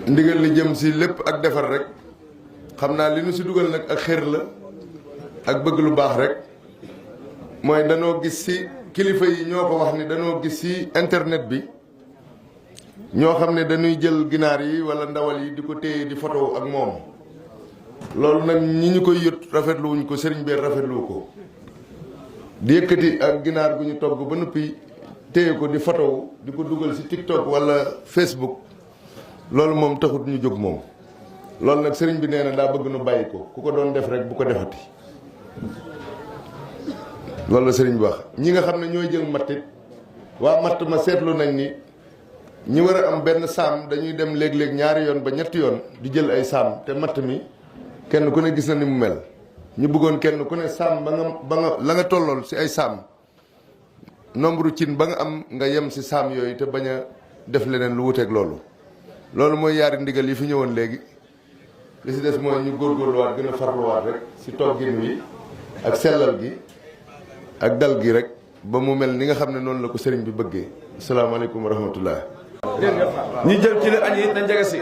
ndigal li jëm si lépp ak defar rek xam naa li nu si dugal nag ak xër la ak bëgg lu baax rek mooy danoo gis si kilifa yi ñoo ko wax ni danoo gis si internet bi ñoo xam ne dañuy jël ginaar yi wala ndawal yi di ko téye di photo ak moom loolu nag ñi ñu koy yët rafetlu wuñ ko sëriñ bi rafetlu ko di yëkkati ak ginaar gu ñu togg ba noppi téye ko di photo di ko dugal si TikTok wala Facebook loolu moom taxut ñu jóg moom loolu nag sëriñ bi nee na daa bëgg nu bàyyi ko ku ko doon def rek bu ko defati loolu la sëriñ bi wax ñi nga xam ne ñooy jël mattit waa matt ma seetlu nañ ni ñi war a am benn saam dañuy dem léeg-léeg ñaari yoon ba ñetti yoon di jël ay saam te matt mi kenn ku ne gis na ni mu mel ñu bëggoon kenn ku ne saam ba nga la nga tollool si ay saam nombre cin ba nga am nga yem si saam yooyu te bañ a def leneen lu wuteeg loolu loolu mooy yaari ndigal yi fi ñëwoon léegi li si des mooy ñu góorgóorluwaat gën a farluwaat rek si toggin wi ak sellal gi ak dal gi rek ba mu mel ni nga xam ne noonu la ko sëriñ bi bëggee asalaamaaleykum wa rahmatullah ñi jël ci la añ yi na njege si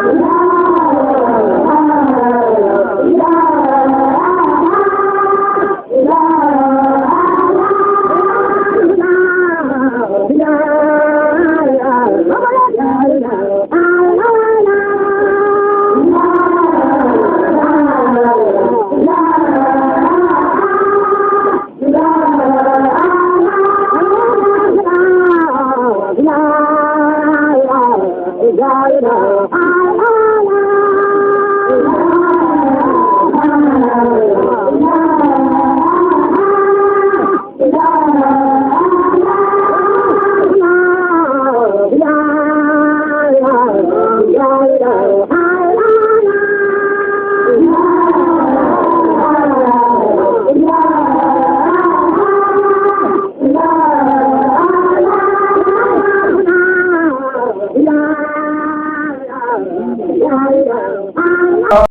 Allah